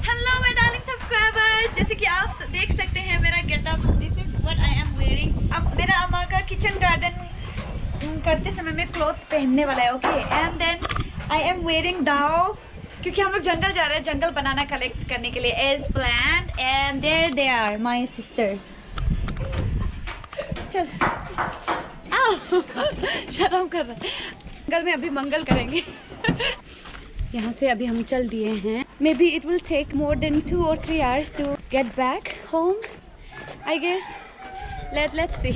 Hello my darling subscriber, जैसे कि आप देख सकते हैं मेरा getup, this is what I am wearing. अब मेरा अम्मा का किचन गार्डन करते समय में क्लॉथ पहनने वाला है, okay. And then I am wearing dow, क्योंकि हम लोग जंगल जा रहे हैं जंगल बनाना कलेक्ट करने के लिए as plan. And there they are my sisters. चल शर्म कर रहा है। जंगल में अभी मंगल करेंगे। यहाँ से अभी हम चल दिए हैं। May be it will take more than 2 or 3 hours to get back home I guess. Let's see.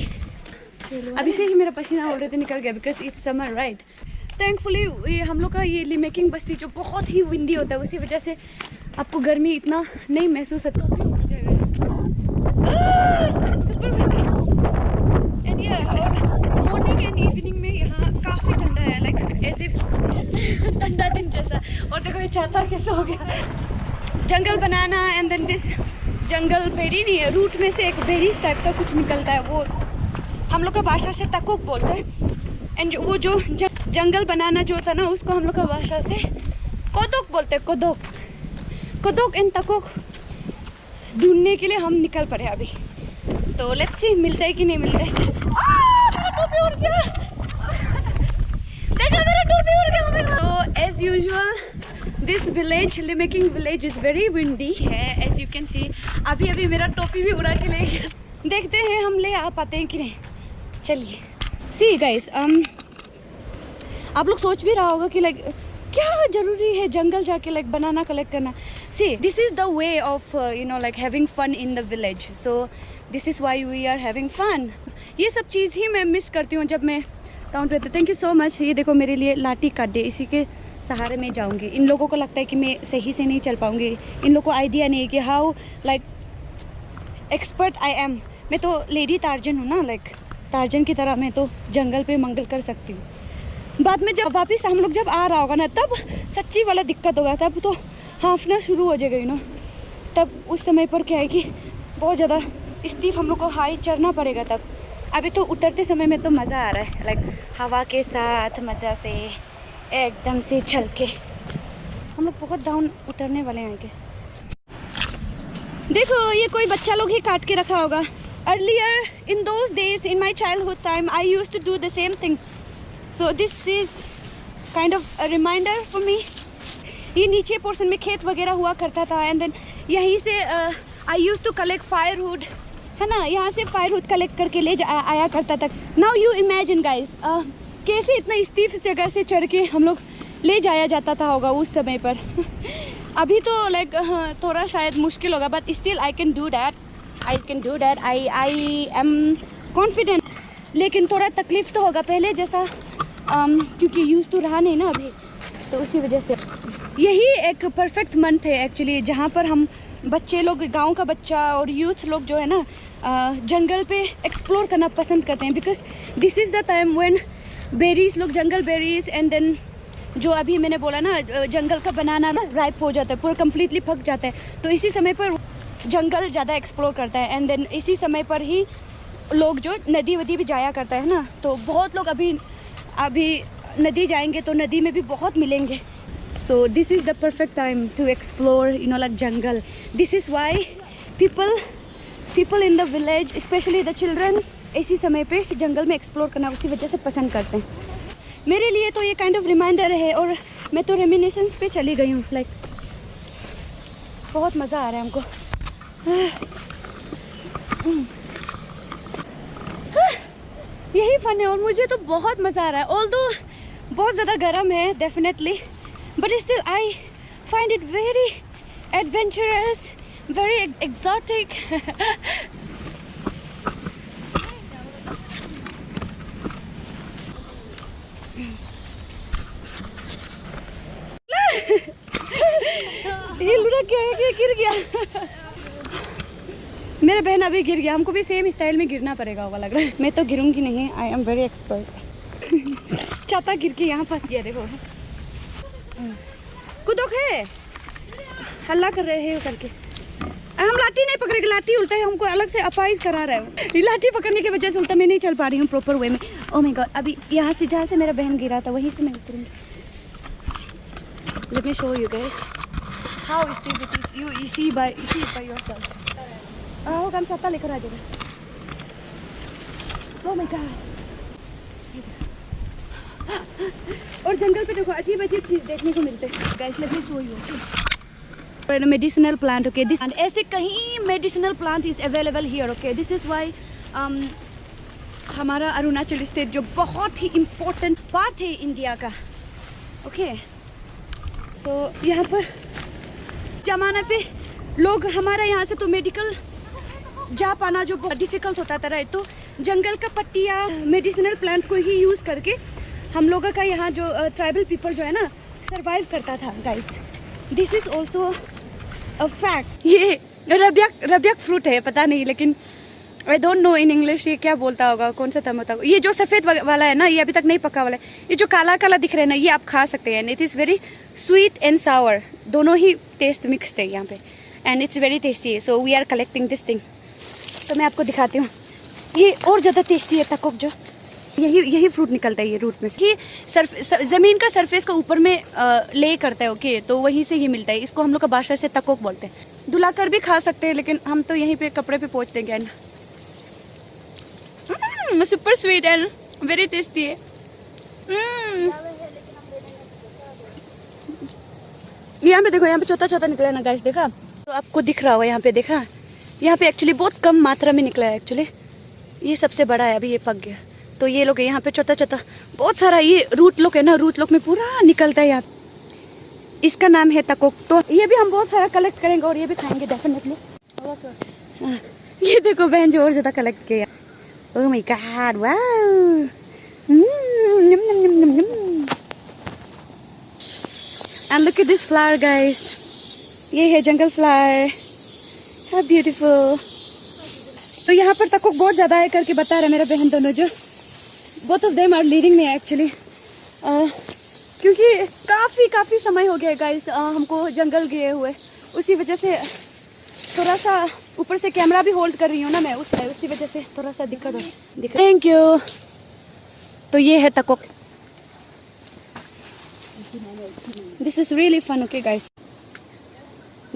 अभी से ही मेरा पसीना ऑलरेडी निकल गया because it's summer right. Thankfully हम लोग का ये लिमेकिंग बस्ती जो बहुत ही विंडी होता है, उसी वजह से आपको गर्मी इतना नहीं महसूस होता। मॉर्निंग एंड इवनिंग में यहाँ काफ़ी ठंडा है, लाइक ऐसे ठंडा दिन जैसा। और देखो ये छाता कैसे हो गया। Jungle banana and then this jungle berry नहीं है, रूट में से एक बेरीज टाइप का कुछ निकलता है, वो हम लोग का भाषा से तकोक बोलते हैं। एंड वो जो जंगल बनाना जो था ना, उसको हम लोग का भाषा से कोदोक बोलते हैं। कोदोक एंड तकोक ढूंढने के लिए हम निकल पड़े अभी। तो लेट्स सी मिलता है कि नहीं मिलता है। मेरा टोपी उड़ गया। देखो मेरा टोपी उड़ गया। तो एज यूजुअल दिस विलेज, लिमेकिंग विलेज इज वेरी विंडी है एज यू कैन सी। अभी मेरा टोपी भी उड़ा के ले गया। देखते हैं हम ले आ पाते हैं कि नहीं। चलिए सी गाइस, आप लोग सोच भी रहा होगा कि लाइक क्या जरूरी है जंगल जाके लाइक बनाना कलेक्ट करना। See this is the way of you know like having fun in the village. So this is why we are having fun. ये सब चीज़ ही मैं मिस करती हूँ जब मैं टाउन पे। Thank you so much. ये देखो मेरे लिए लाठी काट दे, इसी के सहारे में जाऊँगी। इन लोगों को लगता है कि मैं सही से नहीं चल पाऊँगी। इन लोगों को आइडिया नहीं है कि how like expert I am. मैं तो लेडी टार्जन हूँ ना, लाइक टार्जन की तरह मैं तो जंगल पे मंगल कर सकती हूँ। बाद में जब वापस हम लोग जब आ रहा होगा ना, तब सच्ची वाला दिक्कत होगा। तब तो हाँफना शुरू हो जाएगा, यू नो। तब उस समय पर क्या है कि बहुत ज़्यादा स्टीफ हम लोग को हाई चढ़ना पड़ेगा। तब अभी तो उतरते समय में तो मज़ा आ रहा है, लाइक हवा के साथ मज़ा से एकदम से चल के। हम लोग बहुत डाउन उतरने वाले हैं। देखो ये कोई बच्चा लोग ही काट के रखा होगा। Earlier in those days in my childhood time I use to do the same thing. So this is kind of a reminder for me. ये नीचे पोर्शन में खेत वगैरह हुआ करता था एंड देन यहीं से आई यूज टू कलेक्ट फायरवुड, है ना। यहाँ से फायरवुड कलेक्ट करके ले आया करता था। नाउ यू इमेजिन गाइस, कैसे इतना स्टीफ जगह से चढ़ के हम लोग ले जाया जाता था होगा उस समय पर। अभी तो लाइक थोड़ा शायद मुश्किल होगा, but still I can do that. I am confident. लेकिन थोड़ा तकलीफ तो होगा पहले जैसा, क्योंकि यूज़ तो रहा नहीं ना अभी, तो उसी वजह से। यही एक परफेक्ट मंथ है एक्चुअली, जहाँ पर हम बच्चे लोग, गांव का बच्चा और यूथ लोग जो है ना, जंगल पे एक्सप्लोर करना पसंद करते हैं। Because this is the time when berries लोग, जंगल बेरीज एंड देन जो अभी मैंने बोला ना, जंगल का बनाना ना राइप हो जाता है, पूरा कम्प्लीटली पक जाता है। तो इसी समय पर जंगल ज़्यादा एक्सप्लोर करता है एंड देन इसी समय पर ही लोग जो नदी वदी भी जाया करता है ना। तो बहुत लोग अभी नदी जाएंगे तो नदी में भी बहुत मिलेंगे। So this is the perfect time to explore you know like jungle. This is why people in the village, specially the children, इसी समय पे जंगल में एक्सप्लोर करना उसी वजह से पसंद करते हैं। मेरे लिए तो ये काइंड ऑफ रिमाइंडर है और मैं तो रेमिनेशंस पे चली गई हूँ। लाइक बहुत मज़ा आ रहा है हमको। यही फन है और मुझे तो बहुत मज़ा आ रहा है। ऑल्दो बहुत ज़्यादा गर्म है definitely, but still I find it very adventurous, very exotic. ये लुढ़क क्या है कि गिर गया। मेरा बहन अभी गिर गया, हमको भी सेम स्टाइल में गिरना पड़ेगा वो लग रहा है। मैं तो गिरूंगी नहीं, आई एम वेरी एक्सपर्ट। छाता गिर के यहाँ फंस गया। देखो कुदोक है, हल्ला कर रहे हैं करके। हम लाठी नहीं पकड़ेंगे, लाठी उल्टा है, हमको अलग से अपाइज करा रहा है। लाठी पकड़ने की वजह से उल्टा मैं नहीं चल पा रही हूँ प्रॉपर वे में। ओह माय गॉड, अभी यहाँ से जहाँ से मेरा बहन गिरा था वहीं से मैं उतरूँगी। Let me show you guys how is this it is you see it by yourself. होगा हम छत्ता लेकर आ जाएगा. Oh my god. और जंगल पे देखो अजीब अजीब चीज देखने को मिलते हैं. Guys let me show you. Medicinal plant, okay, this and ऐसे कहीं medicinal plant is available here, okay. This is why हमारा अरुणाचल स्टेट जो बहुत ही important part है इंडिया का, okay. So यहाँ पर जमाना पे लोग हमारा यहाँ से तो मेडिकल जा पाना जो बहुत डिफिकल्ट होता था, राइट. तो जंगल का पत्तियाँ मेडिसिनल प्लांट को ही यूज़ करके हम लोगों का यहाँ जो ट्राइबल पीपल जो है ना सरवाइव करता था. Guys this is also a fact. ये रबियक फ्रूट है, पता नहीं, लेकिन I don't know in English ये क्या बोलता होगा, कौन सा टमाटो. ये जो सफ़ेद वाला है ना, ये अभी तक नहीं पका वाला है. ये जो काला काला दिख रहा है ना, ये आप खा सकते हैं. It is very sweet and sour, दोनों ही टेस्ट मिक्सड है यहाँ पे, and it's very tasty. So we are collecting this thing. तो मैं आपको दिखाती हूँ. ये और ज़्यादा टेस्टी है तकोक. जो यही फ्रूट निकलता है ये रूट में से. ये ज़मीन का सरफेस का ऊपर में ले करता है, ओके. तो वहीं से ही मिलता है. इसको हम लोग का भाषा से तकोक बोलते हैं. दुलाकर भी खा सकते हैं, लेकिन हम तो यहीं पे कपड़े पे पोंछ देंगे. And super sweet and very tasty है. यहाँ पे देखो, यहाँ पे छोटा छोटा निकला है ना गाइस, देखा. तो आपको दिख रहा होगा यहाँ पे, देखा. यहाँ पे एक्चुअली बहुत कम मात्रा में निकला है एक्चुअली. ये सबसे बड़ा है, अभी ये पक गया. तो ये लोग यहाँ पे छोटा छोटा बहुत सारा ये रूट लोग है ना, रूट लोग में पूरा निकलता है यहाँ. इसका नाम है तकोक. तो ये भी हम बहुत सारा कलेक्ट करेंगे और ये भी खाएंगे डेफिनेटली. ये देखो बहन जो और ज्यादा कलेक्ट किया. ओह my God, wow. And look at this flower guys. ये है जंगल फ्लावर. How beautiful. तो यहाँ पर तकोक बहुत ज़्यादा है करके बता रहे मेरा बहन दोनों, जो both of them are leading में एक्चुअली. क्योंकि काफ़ी समय हो गया गाइस हमको जंगल गए हुए. उसी वजह से थोड़ा सा ऊपर से कैमरा भी होल्ड कर रही हूँ ना मैं, उसी वजह से थोड़ा सा दिक्कत हो. Thank you. तो ये है तकोक. This is really fun, okay guys.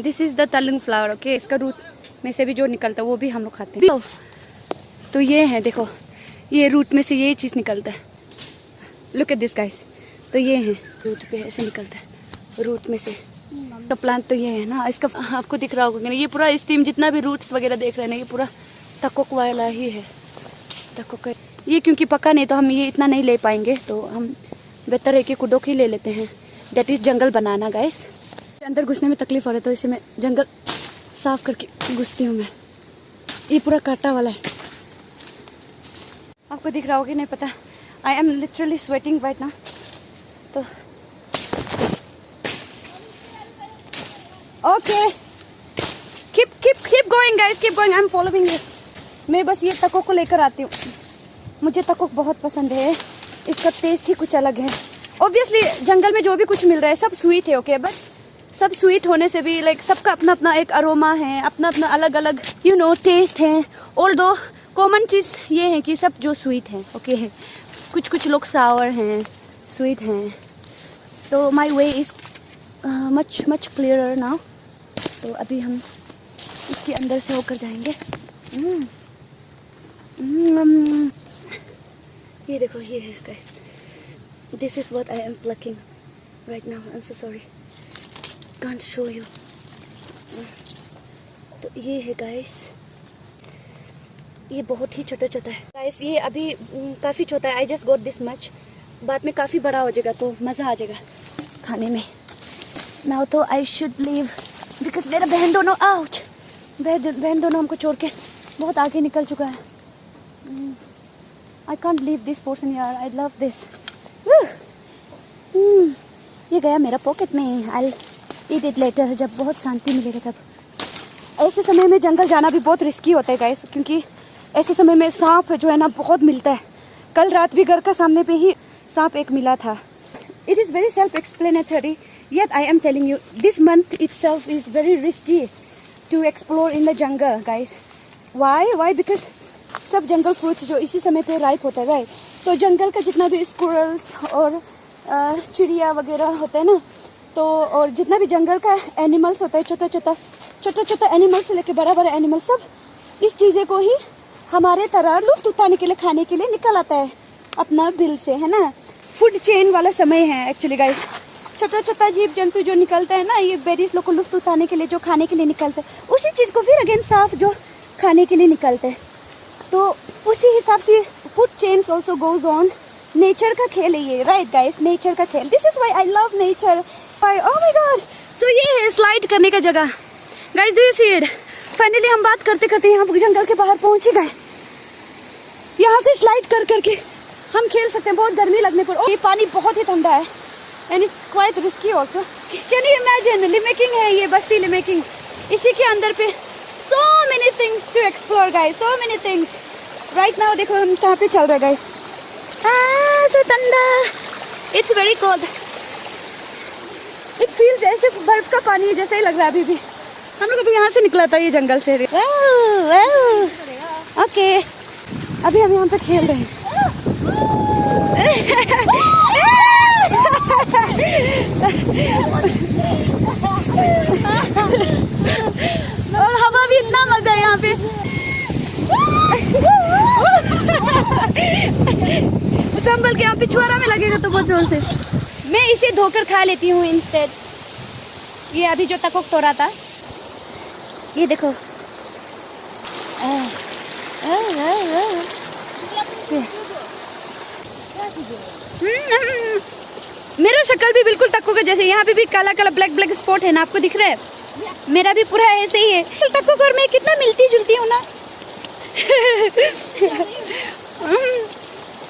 This is the तलुंग फ्लावर, ओके. इसका रूट में से भी जो निकलता है वो भी हम लोग खाते हैं. तो ये है, देखो, ये रूट में से ये चीज़ निकलता है. Look at this guys. तो ये है रूट पे ऐसे निकलता है, रूट में से का प्लांट. तो ये है ना, इसका आपको दिख रहा होगा. ये पूरा स्टीम जितना भी रूट्स वगैरह देख रहे हैं ना, ये पूरा तकोक वाला ही है. तकोक ये क्योंकि पका नहीं तो हम ये इतना नहीं ले पाएंगे, तो हम बेहतर है कि कुडोक ही ले लेते हैं. That is jungle banana guys. अंदर घुसने में तकलीफ हो रही है, तो इसे मैं जंगल साफ करके घुसती हूँ मैं. ये पूरा कांटा वाला है. आपको दिख रहा होगा नहीं पता. I am literally sweating right now. तो okay, keep going guys, keep going. I am following you. मैं बस ये तकोक को लेकर आती हूँ. मुझे तकोक बहुत पसंद है. इसका टेस्ट ही कुछ अलग है. ऑब्वियसली जंगल में जो भी कुछ मिल रहा है सब स्वीट है, ओके. बट सब स्वीट होने से भी लाइक सबका अपना अपना एक अरोमा है, अपना अपना अलग अलग टेस्ट है. और दो कॉमन चीज़ ये है कि सब जो स्वीट हैं, ओके. कुछ लोग सावर हैं, स्वीट हैं. तो my way is much clearer now. तो अभी हम इसके अंदर से होकर जाएंगे. ये देखो, ये है guys. This is what I am plucking right now. I am so sorry, can't show you. तो ये है गाइस. ये बहुत ही छोटा छोटा है गाइस. ये अभी काफ़ी छोटा है. I just got this much. बाद में काफ़ी बड़ा हो जाएगा तो मज़ा आ जाएगा खाने में. नाउ तो आई शुड लीव बिकॉज मेरा बहन दोनों हमको छोड़ के बहुत आगे निकल चुका है. I can't leave this portion यार. I love this. ये गया मेरा पॉकेट में. आई ईट इट लेटर, जब बहुत शांति मिलेगा तब. ऐसे समय में जंगल जाना भी बहुत रिस्की होता है गाइस, क्योंकि ऐसे समय में सांप जो है ना बहुत मिलता है. कल रात भी घर का सामने पे ही सांप एक मिला था. It is very self explanatory, yet I am telling you this month itself is very risky to explore in the jungle guys. Why because सब जंगल फ्रूट्स जो इसी समय पे राइप होता है, राइट. तो जंगल का जितना भी स्क्विरल्स और चिड़िया वगैरह होता है ना, तो और जितना भी जंगल का एनिमल्स होता है, छोटा छोटा एनिमल से लेके बड़ा बड़ा एनिमल, सब इस चीज़ें को ही हमारे तरह लुफ्त उठाने के लिए, खाने के लिए निकल आता है अपना बिल से, है ना। फूड चेन वाला समय है एक्चुअली गाइस। छोटा छोटा जीव जंतु जो निकलता है ना, ये बेरीज लोग को लुफ्त उठाने के लिए, जो खाने के लिए निकलते हैं, उसी चीज़ को फिर अगेन साफ जो खाने के लिए निकलते हैं। तो उसी हिसाब से food chains also goes on. Nature का खेल है ये, राइट गाइस, नेचर का खेल। This is why I love nature. Oh my god, so ये है स्लाइड करने का जगह guys, do you see it. Finally हम बात करते करते यहाँ जंगल के बाहर पहुंच ही गए। यहाँ से स्लाइड कर करके हम खेल सकते हैं, बहुत गर्मी लगने पर। ये पानी बहुत ही ठंडा है and it's quite risky also. Can you imagine, Limeking है ये, बस्ती लिमेकिंग। इसी के अंदर पे so many things to explore guys, so many things right now। देखो हम कहाँ पे चल रहे हैं guys। so ठंडा, it's very cold, it feels ऐसे बर्फ का पानी है जैसे ही लग रहा है। अभी भी हम लोग अभी यहाँ से निकला था ये जंगल से। ओके अभी हम यहाँ पे खेल रहे हैं। और हवा भी इतना मजा है यहाँ पे। संभल के, यहाँ पे छुआरा में लगेगा तो बहुत जोर से। मैं इसे धोकर खा लेती हूँ इंस्टेड। ये अभी जो तकोक तोड़ा था, ये देखो। मेरा शक्ल भी बिल्कुल तक्को का जैसे। यहाँ पे भी काला काला ब्लैक ब्लैक स्पॉट है ना, आपको दिख रहा है। मेरा भी पूरा ऐसे ही है। तक्को और मैं कितना मिलती जुलती हूँ ना।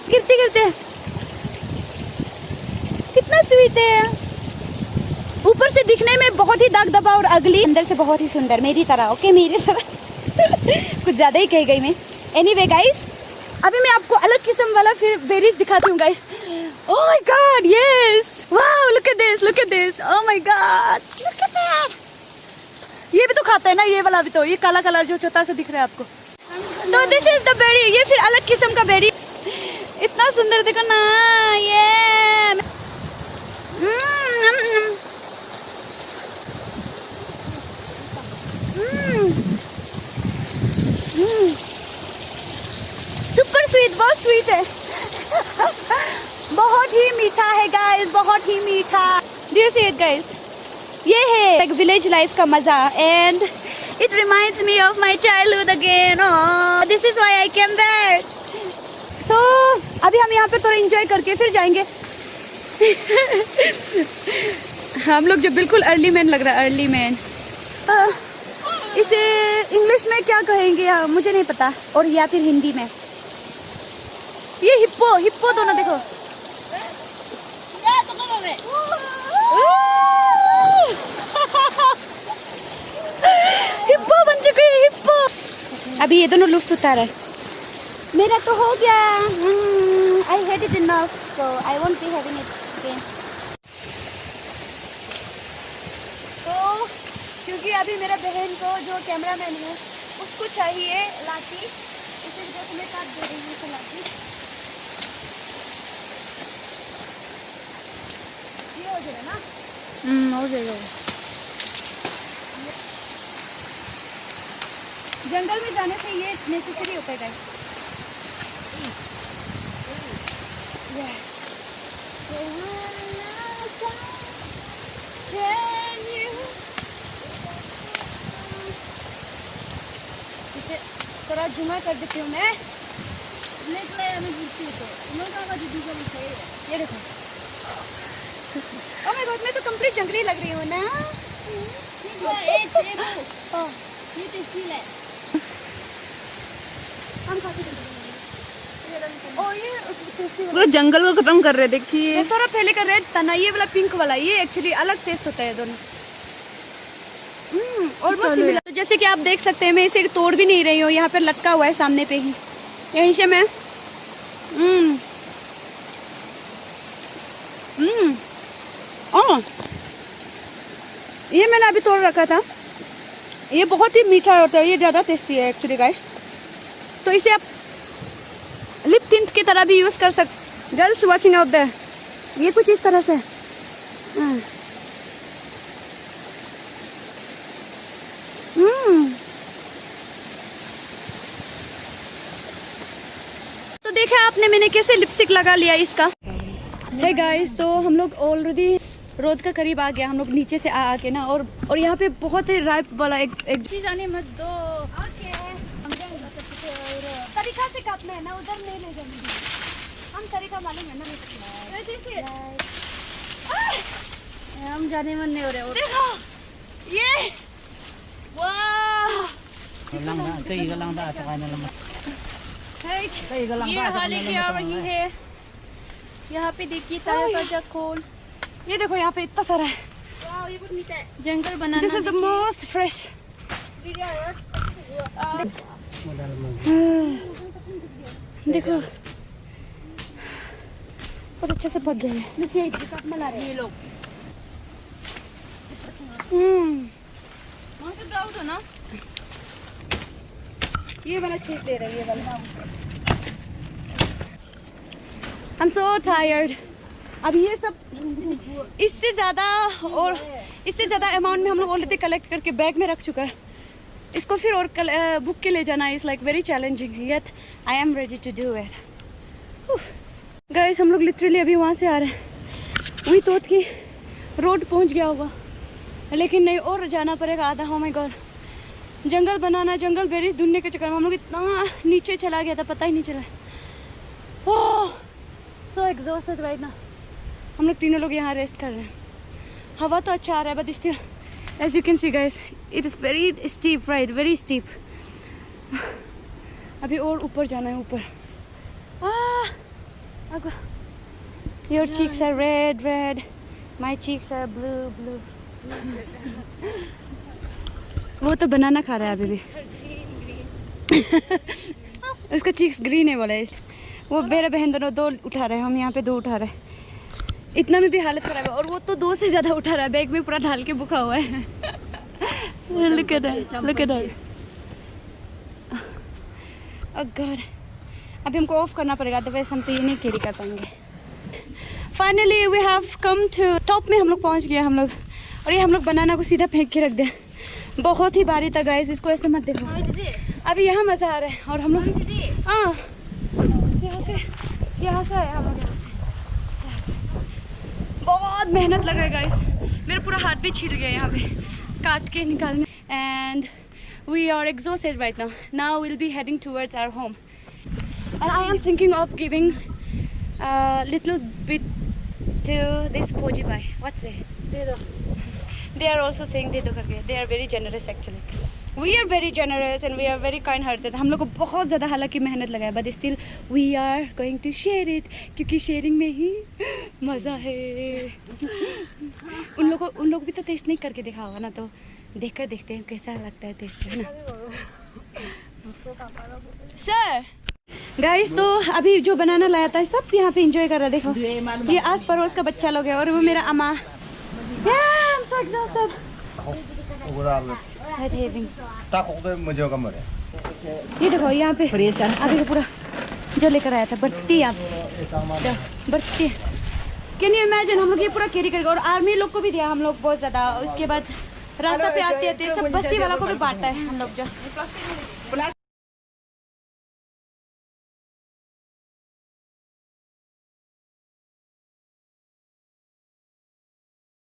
गिरते गिरते कितना स्वीट है। ऊपर से दिखने में बहुत ही दाग दबा और अगली, अंदर से बहुत ही सुंदर, मेरी तरह। ओके मेरी तरह। कुछ ज्यादा ही कह गई मैं। एनीवे गाइस, अभी मैं आपको अलग किस्म वाला फिर बेरीज दिखाती हूँ guys. Oh my God, yes, wow, look at this, look at this, oh my God, look at that. ये भी तो खाता है ना, ये वाला भी तो, ये काला काला जो छोटा सा दिख रहा है आपको। तो दिस इज द बेरी, ये फिर अलग किस्म का बेरी। इतना सुंदर देखो ना ये। सुपर स्वीट, बहुत स्वीट है। बहुत ही मीठा है गाइस, बहुत ही मीठा। Do you see it guys, ये है like विलेज लाइफ का मजा and it reminds me of my childhood again. This is why I came back. So अभी हम यहाँ पे थोड़ा एंजॉय करके फिर जाएंगे। हम लोग जो बिल्कुल अर्ली मैन लग रहा है, अर्ली मैन। इसे इंग्लिश में क्या कहेंगे मुझे नहीं पता, और या फिर हिंदी में। ये हिप्पो, हिप्पो दोनों देखो। हिप्पो बन चुके हैं, हिप्पो। अभी ये दोनों लुफ्त उतार है। मेरा तो हो गया। I had it enough, so I won't be having it again. तो क्योंकि अभी मेरा बहन को जो कैमरामैन है उसको चाहिए लाठी, इसी वजह से मैं काट दे रही हूँ इसे लाठी। ये हो जाएगा ना? हो जाएगा। जंगल में जाने से ये नेसेसरी होता है गाइस। इसे थोड़ा जुमा कर देती हूँ मैं। ये देखो, ओह माय गॉड, मैं तो कंप्लीट जंगली लग रही हूँ ना। पूरा जंगल को खत्म कर रहे, देखिए। थोड़ा पहले कर रहे तना, ये वाला पिंक वाला, ये एक्चुअली अलग टेस्ट होता है दोनों। और बहुत सिमिलर। तो जैसे कि आप देख सकते हैं, मैं इसे तोड़ भी नहीं रही हूँ, यहाँ पर लटका हुआ है सामने पे ही, यहीं से मैं ये मैंने अभी तोड़ रखा था। ये बहुत ही मीठा होता है, ये ज़्यादा टेस्टी है एक्चुअली गाइस। तो इसे आप लिप टिंट की तरह भी यूज़ कर सकते। गर्ल्स वाचिंग आउट देयर, ये कुछ इस तरह से देखा आपने मैंने कैसे लिपस्टिक लगा लिया इसका। हे गाइस, तो हम लोग ऑलरेडी रोड का करीब आ गया, हम लोग नीचे से आ के ना, और यहाँ पे बहुत ही राइप वाला एक जाने मत दो। ओके, तरीका से काटना है ना, उधर नहीं ले जाने, हम तरीका मालूम है ना। हम जाने मन नहीं हो रहे। देखो ये, वाह ये हाली क्या आ रही है यहाँ पे, देखिए ताजा ताजा खोल। ये देखो यहाँ पे इतना सारा है, jungle banana. This is the most fresh. देखो बहुत अच्छे से पक गए हैं ये लोग। तो ना ये वाला छीट ले रही है, ये वाला। I'm so tired। अब ये सब इससे ज़्यादा अमाउंट में हम लोग ऑलरेडी कलेक्ट करके बैग में रख चुका है। इसको फिर और बुक के ले जाना is like very challenging, yet I am ready to do it. Guys, हम लोग लिटरली अभी वहाँ से आ रहे हैं, वही तोत की रोड पहुँच गया होगा, लेकिन नहीं, और जाना पड़ेगा आधा। हो my God, jungle banana, jungle berries ढूंढने के चक्कर में हम लोग इतना नीचे चला गया था, पता ही नहीं चला। ओह सो एग्जॉस्टेड राइट नाउ। हम लोग तीनों लोग यहाँ रेस्ट कर रहे हैं। हवा तो अच्छा आ रहा है, but still as you can see guys, it is very steep right, very steep. अभी और ऊपर जाना है, ऊपर। Your cheeks are red red, my cheeks are blue blue. वो तो बनाना खा रहा है अभी भी। उसका चीक्स ग्रीन है बोला। वो मेरा बहन दोनों दो उठा रहे हैं, हम यहाँ पे दो उठा रहे हैं। इतना में भी हालत खराब है, और वो तो दो से ज़्यादा उठा रहा है, बैग में पूरा ढाल के बुका हुआ है। Look at that, look at that। Oh God, अभी हमको ऑफ करना पड़ेगा, तो वैसे हम तो ये नहीं कैरी कर पाएंगे। Finally we have come to top में हम लोग पहुँच गए हम लोग, और ये हम लोग बनाना को सीधा फेंक के रख दें। बहुत ही भारी था गाइस, इसको ऐसे मत देखो। अभी यहाँ मज़ा आ रहा है, और हम लोग हाँ यहाँ से आए हम लोग। बहुत मेहनत लग रहा है गाइस, मेरा पूरा हाथ भी छिल गया यहाँ पे काट के निकालने। And we are exhausted right now will be heading towards our home, and I am thinking of giving little bit to this फौजी भाई। व्हाट्स दे दो, they are also saying दे दो करके। they are very generous actually, we are very generous and we are very kind hearted। हम लोग को बहुत ज़्यादा हालांकि मेहनत लगा है, but still we are going to share it, क्योंकि शेयरिंग में ही मज़ा है। उन लोग भी तो टेस्ट नहीं करके देखा होगा ना, तो देखकर देखते हैं कैसा लगता है टेस्ट, है ना सर। गाइस, तो अभी जो बनाना लाया था सब यहाँ पे एंजॉय कर रहा है। देखो ये आस पड़ोस का बच्चा लोग है, और वो मेरा अम्मा। I'm so exhausted। ये देखो यहाँ पे अभी पूरा जो लेकर आया था बट्टी, आप बट्टी। कैन यू इमेजिन, हम लोग ये पूरा कैरी करेंगे, और आर्मी लोग को भी दिया हम लोग बहुत ज़्यादा। उसके बाद रास्ता पे आते आते सब बस्ती वाला को भी बांटा है हम लोग। जो